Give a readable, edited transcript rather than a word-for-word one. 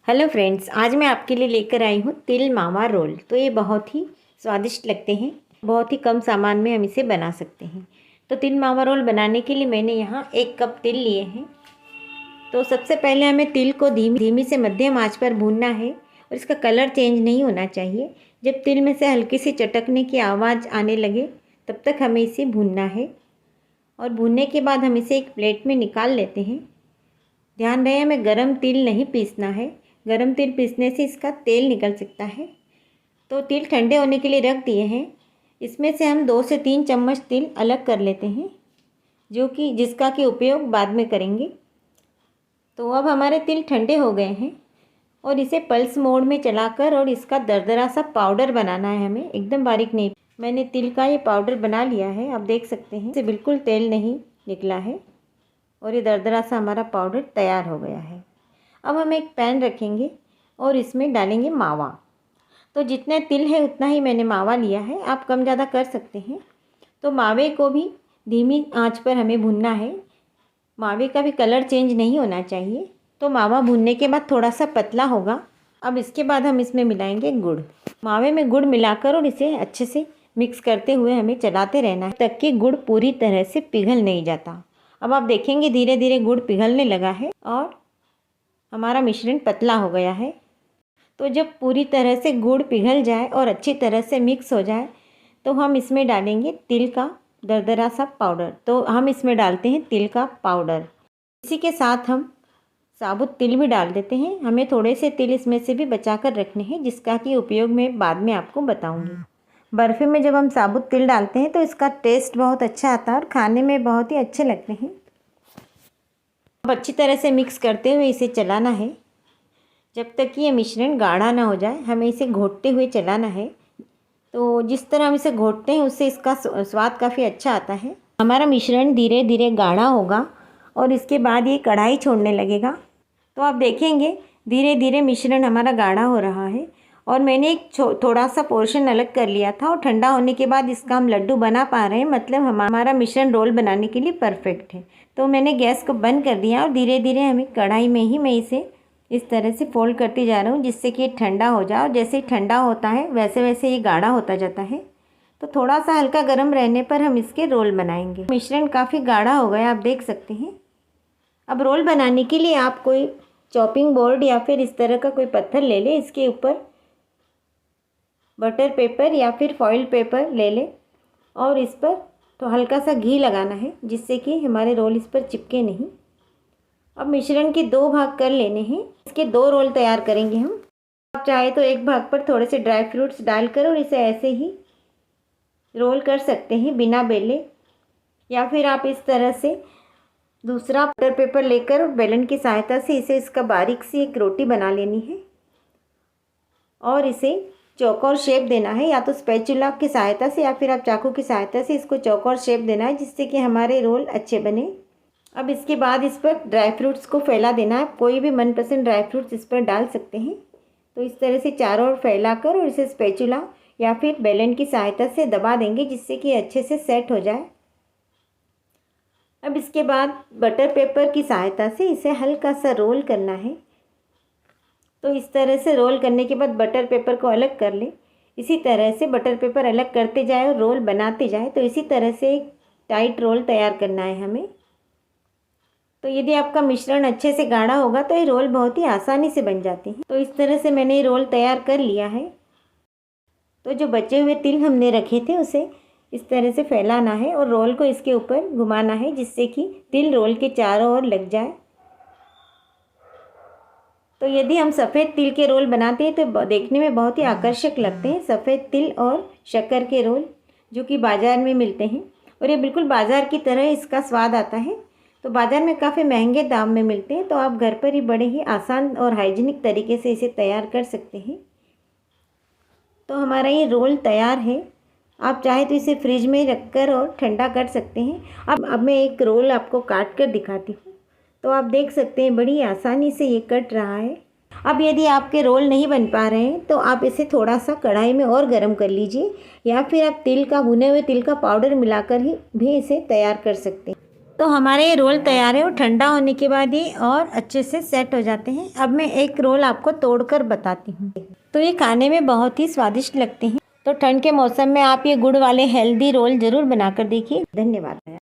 Hello friends, आज मैं आपके लिए लेकर आई हूँ तिल मावा रोल। तो ये बहुत ही स्वादिष्ट लगते हैं। बहुत ही कम सामान में हम इसे बना सकते हैं। तो तिल मावा रोल बनाने के लिए मैंने यहाँ 1 कप तिल लिए हैं। तो सबसे पहले हमें तिल को धीमी से मध्यम आंच पर भूनना है और इसका कलर चेंज नहीं होना चाहिए। जब तिल में से हल्की सी चटकने की आवाज़ आने लगे तब तक हमें इसे भूनना है। और भूनने के बाद हम इसे एक प्लेट में निकाल लेते हैं। ध्यान रहे हमें गरम तिल नहीं पीसना है। गरम तिल पीसने से इसका तेल निकल सकता है। तो तिल ठंडे होने के लिए रख दिए हैं। इसमें से हम 2 से 3 चम्मच तिल अलग कर लेते हैं, जिसका कि उपयोग बाद में करेंगे। तो अब हमारे तिल ठंडे हो गए हैं और इसे पल्स मोड में चलाकर और इसका दरदरा सा पाउडर बनाना है हमें, एकदम बारीक नहीं। मैंने तिल का ये पाउडर बना लिया है, आप देख सकते हैं। इसे बिल्कुल तेल नहीं निकला है और ये दरदरा सा हमारा पाउडर तैयार हो गया है। अब हम एक पैन रखेंगे और इसमें डालेंगे मावा। तो जितने तिल है उतना ही मैंने मावा लिया है, आप कम ज़्यादा कर सकते हैं। तो मावे को भी धीमी आंच पर हमें भूनना है। मावे का भी कलर चेंज नहीं होना चाहिए। तो मावा भूनने के बाद थोड़ा सा पतला होगा। अब इसके बाद हम इसमें मिलाएंगे गुड़। मावे में गुड़ मिलाकर और इसे अच्छे से मिक्स करते हुए हमें चलाते रहना है तक कि गुड़ पूरी तरह से पिघल नहीं जाता। अब आप देखेंगे धीरे धीरे गुड़ पिघलने लगा है और हमारा मिश्रण पतला हो गया है। तो जब पूरी तरह से गुड़ पिघल जाए और अच्छी तरह से मिक्स हो जाए तो हम इसमें डालेंगे तिल का दरदरा सा पाउडर। तो हम इसमें डालते हैं तिल का पाउडर। इसी के साथ हम साबुत तिल भी डाल देते हैं। हमें थोड़े से तिल इसमें से भी बचा कर रखने हैं, जिसका कि उपयोग मैं बाद में आपको बताऊंगी। बर्फ़ी में जब हम साबुत तिल डालते हैं तो इसका टेस्ट बहुत अच्छा आता है और खाने में बहुत ही अच्छे लगते हैं। अब अच्छी तरह से मिक्स करते हुए इसे चलाना है जब तक कि ये मिश्रण गाढ़ा ना हो जाए। हमें इसे घोटते हुए चलाना है। तो जिस तरह हम इसे घोटते हैं उससे इसका स्वाद काफ़ी अच्छा आता है। हमारा मिश्रण धीरे धीरे गाढ़ा होगा और इसके बाद ये कढ़ाई छोड़ने लगेगा। तो आप देखेंगे धीरे धीरे मिश्रण हमारा गाढ़ा हो रहा है और मैंने एक थोड़ा सा पोर्शन अलग कर लिया था और ठंडा होने के बाद इसका हम लड्डू बना पा रहे हैं। मतलब हमारा मिश्रण रोल बनाने के लिए परफेक्ट है। तो मैंने गैस को बंद कर दिया और धीरे धीरे हमें कढ़ाई में ही मैं इसे इस तरह से फोल्ड करती जा रहा हूँ, जिससे कि ठंडा हो जाए। और जैसे ही ठंडा होता है वैसे वैसे ये गाढ़ा होता जाता है। तो थोड़ा सा हल्का गर्म रहने पर हम इसके रोल बनाएंगे। मिश्रण काफ़ी गाढ़ा हो गया, आप देख सकते हैं। अब रोल बनाने के लिए आप कोई चॉपिंग बोर्ड या फिर इस तरह का कोई पत्थर ले लें। इसके ऊपर बटर पेपर या फिर फॉइल पेपर ले लें और इस पर तो हल्का सा घी लगाना है, जिससे कि हमारे रोल इस पर चिपके नहीं। अब मिश्रण के 2 भाग कर लेने हैं। इसके 2 रोल तैयार करेंगे हम। आप चाहे तो एक भाग पर थोड़े से ड्राई फ्रूट्स डालकर और इसे ऐसे ही रोल कर सकते हैं बिना बेले, या फिर आप इस तरह से दूसरा बटर पेपर लेकर और बेलन की सहायता से इसका बारीक सी एक रोटी बना लेनी है और इसे चौकोर शेप देना है, या तो स्पैचुला की सहायता से या फिर आप चाकू की सहायता से इसको चौकोर शेप देना है, जिससे कि हमारे रोल अच्छे बने। अब इसके बाद इस पर ड्राई फ्रूट्स को फैला देना है। कोई भी मनपसंद ड्राई फ्रूट्स इस पर डाल सकते हैं। तो इस तरह से चारों ओर फैलाकर और इसे स्पैचुला या फिर बेलन की सहायता से दबा देंगे, जिससे कि अच्छे से सेट हो जाए। अब इसके बाद बटर पेपर की सहायता से इसे हल्का सा रोल करना है। तो इस तरह से रोल करने के बाद बटर पेपर को अलग कर लें। इसी तरह से बटर पेपर अलग करते जाए और रोल बनाते जाए। तो इसी तरह से एक टाइट रोल तैयार करना है हमें। तो यदि आपका मिश्रण अच्छे से गाढ़ा होगा तो ये रोल बहुत ही आसानी से बन जाते हैं। तो इस तरह से मैंने ये रोल तैयार कर लिया है। तो जो बचे हुए तिल हमने रखे थे उसे इस तरह से फैलाना है और रोल को इसके ऊपर घुमाना है, जिससे कि तिल रोल के चारों ओर लग जाए। तो यदि हम सफ़ेद तिल के रोल बनाते हैं तो देखने में बहुत ही आकर्षक लगते हैं। सफ़ेद तिल और शक्कर के रोल जो कि बाज़ार में मिलते हैं और ये बिल्कुल बाज़ार की तरह इसका स्वाद आता है। तो बाज़ार में काफ़ी महंगे दाम में मिलते हैं। तो आप घर पर ही बड़े ही आसान और हाइजीनिक तरीके से इसे तैयार कर सकते हैं। तो हमारा ये रोल तैयार है। आप चाहे तो इसे फ्रिज में रखकर और ठंडा कर सकते हैं। अब मैं एक रोल आपको काट कर दिखाती हूँ। तो आप देख सकते हैं बड़ी आसानी से ये कट रहा है। अब यदि आपके रोल नहीं बन पा रहे हैं तो आप इसे थोड़ा सा कढ़ाई में और गर्म कर लीजिए, या फिर आप भुने हुए तिल का पाउडर मिलाकर ही भी इसे तैयार कर सकते हैं। तो हमारे ये रोल तैयार है और ठंडा होने के बाद ये और अच्छे से सेट हो जाते हैं। अब मैं एक रोल आपको तोड़कर बताती हूँ। तो ये खाने में बहुत ही स्वादिष्ट लगते हैं। तो ठंड के मौसम में आप ये गुड़ वाले हेल्दी रोल ज़रूर बनाकर देखिए। धन्यवाद।